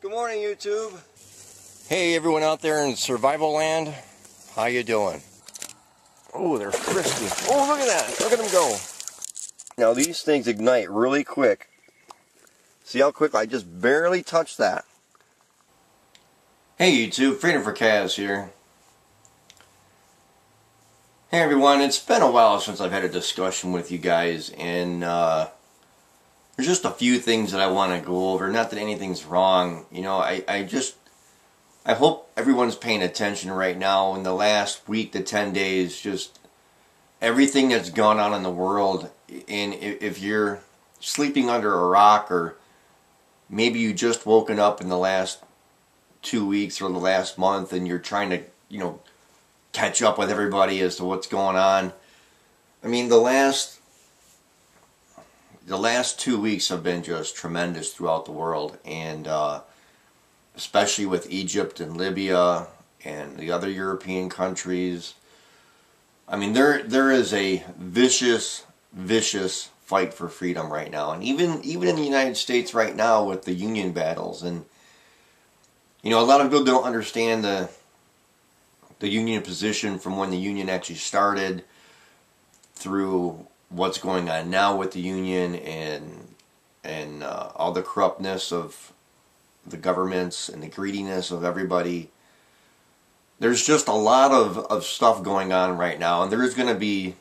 Good morning, YouTube. Hey, everyone out there in survival land. How you doing? Oh, they're frisky. Oh, look at that. Look at them go. Now, these things ignite really quick. See how quick I just barely touched that. Hey, YouTube. Freedom for Kaz here. Hey, everyone. It's been a while since I've had a discussion with you guys, and there's just a few things that I want to go over. Not that anything's wrong. You know, I hope everyone's paying attention right now. In the last week to 10 days, just everything that's gone on in the world. And if you're sleeping under a rock, or maybe you just woken up in the last 2 weeks or the last month, and you're trying to, catch up with everybody as to what's going on. I mean, the last 2 weeks have been just tremendous throughout the world, and especially with Egypt and Libya and the other European countries. I mean, there is a vicious fight for freedom right now, and even in the United States right now with the union battles. And a lot of people don't understand the union position from when the union actually started through what's going on now with the union and all the corruptness of the governments and the greediness of everybody. There's just a lot of stuff going on right now, and there's going to be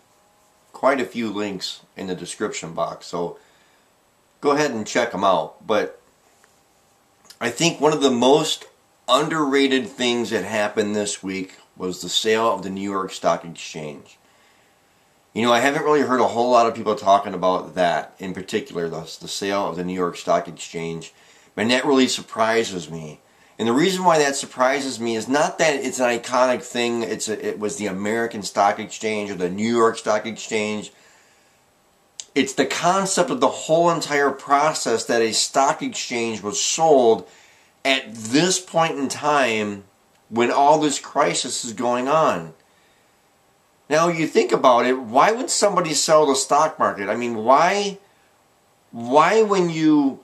quite a few links in the description box, so go ahead and check them out. But I think one of the most underrated things that happened this week was the sale of the New York Stock Exchange. I haven't really heard a whole lot of people talking about that in particular, the sale of the New York Stock Exchange, and that really surprises me. And the reason why that surprises me is not that it's an iconic thing, it was the American Stock Exchange or the New York Stock Exchange. It's the concept of the whole entire process that a stock exchange was sold at this point in time when all this crisis is going on. Now, you think about it, why would somebody sell the stock market? I mean, why when you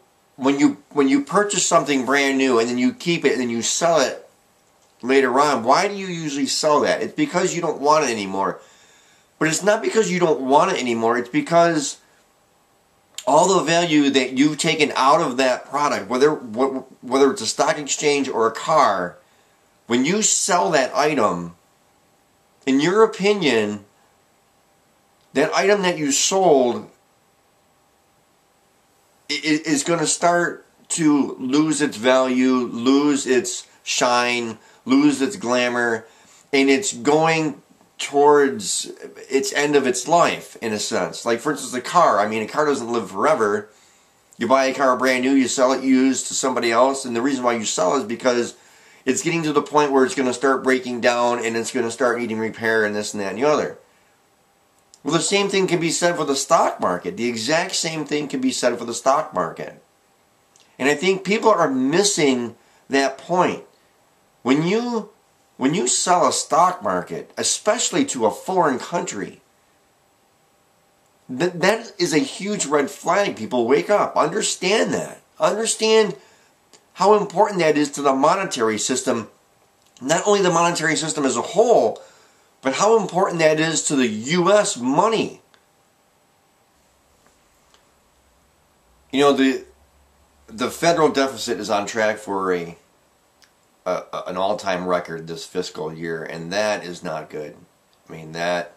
purchase something brand new and then you keep it and then you sell it later on, why do you usually sell that? It's because you don't want it anymore. But it's not because you don't want it anymore, it's because all the value that you've taken out of that product, whether it's a stock exchange or a car, when you sell that item, in your opinion, that item that you sold is going to start to lose its value, lose its shine, lose its glamour, and it's going towards its end of its life, in a sense. Like, for instance, a car. I mean, a car doesn't live forever. You buy a car brand new, you sell it used to somebody else, and the reason why you sell it is because it's getting to the point where it's going to start breaking down and it's going to start needing repair and this and that and the other. Well, the same thing can be said for the stock market. The exact same thing can be said for the stock market. And I think people are missing that point. When you sell a stock market, especially to a foreign country, that is a huge red flag. People, wake up. Understand that. Understand how important that is to the monetary system. Not only the monetary system as a whole, but how important that is to the U.S. money. The federal deficit is on track for an all-time record this fiscal year, and that is not good. I mean, that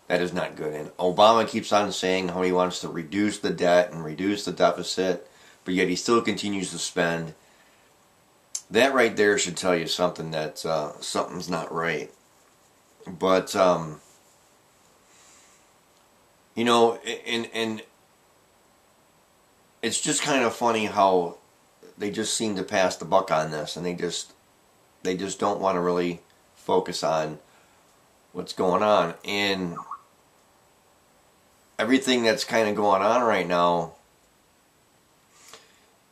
is not good. And Obama keeps on saying how he wants to reduce the debt and reduce the deficit, but yet he still continues to spend. That right there should tell you something, that something's not right. But and it's just kind of funny how they just seem to pass the buck on this, and they just don't want to really focus on what's going on. And everything that's kind of going on right now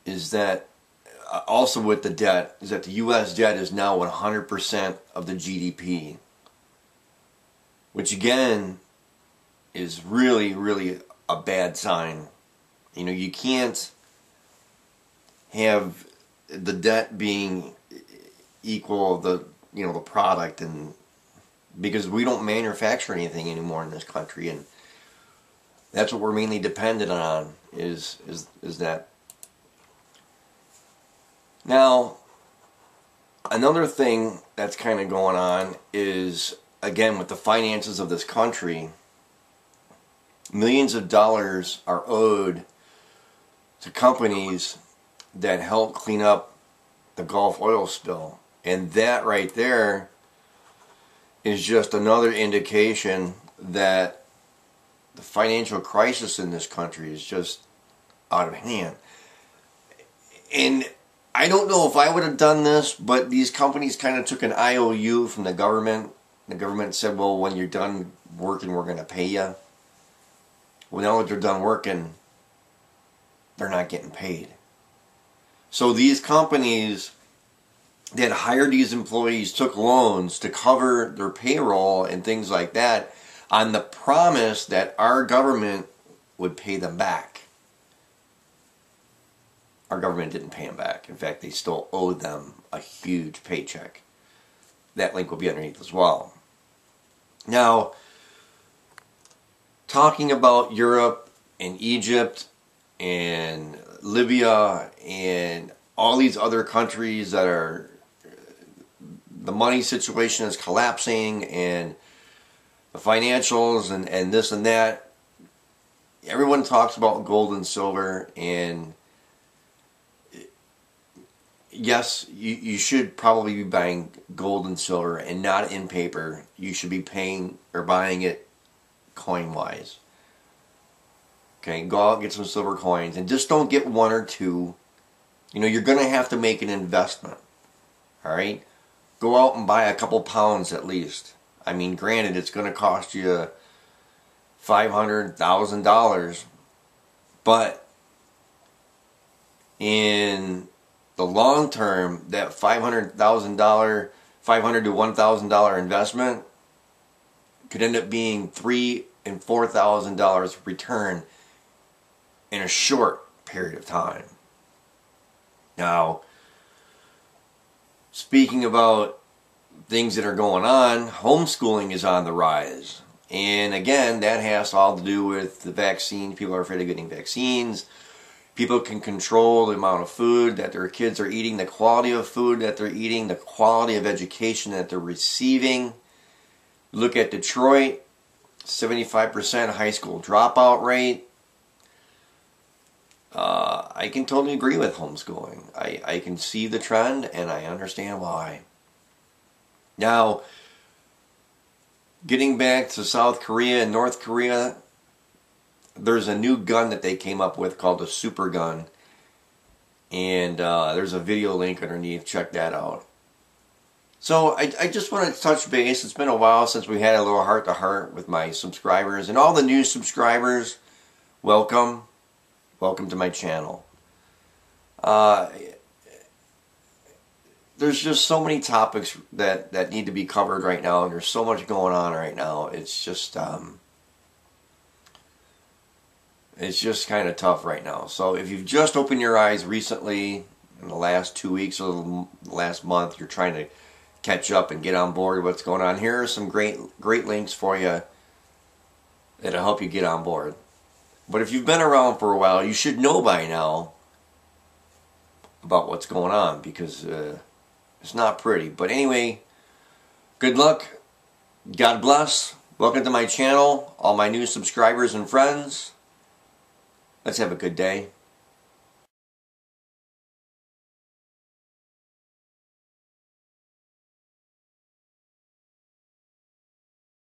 is that, also with the debt, is that the U.S. debt is now 100% of the GDP, which again is really, really a bad sign. You can't have the debt being equal the the product, and because we don't manufacture anything anymore in this country, and that's what we're mainly dependent on is that. Now, another thing that's kind of going on is, again, with the finances of this country, millions of dollars are owed to companies that help clean up the Gulf oil spill. And that right there is just another indication that the financial crisis in this country is just out of hand. And I don't know if I would have done this, but these companies kind of took an IOU from the government. The government said, well, when you're done working, we're going to pay you. Well, now that they're done working, they're not getting paid. So these companies that hired these employees took loans to cover their payroll and things like that on the promise that our government would pay them back. Our government didn't pay them back. In fact, they still owed them a huge paycheck. That link will be underneath as well. Now, talking about Europe and Egypt and Libya and all these other countries that are, the money situation is collapsing and the financials and this and that. Everyone talks about gold and silver, and yes, you should probably be buying gold and silver and not in paper. You should be paying or buying it coin-wise. Okay, go out and get some silver coins, and just don't get one or two. You're going to have to make an investment. All right? Go out and buy a couple pounds at least. I mean, granted, it's going to cost you $500,000, but in the long term, that $500,000, $500 to $1,000 investment could end up being $3,000 and $4,000 return in a short period of time. Now, speaking about things that are going on, homeschooling is on the rise. And again, that has all to do with the vaccine. People are afraid of getting vaccines. People can control the amount of food that their kids are eating, the quality of food that they're eating, the quality of education that they're receiving. Look at Detroit, 75% high school dropout rate. I can totally agree with homeschooling. I can see the trend, and I understand why. Now, getting back to South Korea and North Korea, there's a new gun that they came up with called the super gun. And there's a video link underneath. Check that out. So I just want to touch base. It's been a while since we had a little heart-to-heart with my subscribers. And all the new subscribers, welcome. Welcome to my channel. There's just so many topics that need to be covered right now. And there's so much going on right now. It's just kind of tough right now. So if you've just opened your eyes recently, in the last 2 weeks or the last month, you're trying to catch up and get on board with what's going on, here are some great links for you that'll help you get on board. But if you've been around for a while, you should know by now about what's going on, because it's not pretty. But anyway, good luck. God bless. Welcome to my channel, all my new subscribers and friends. Let's have a good day.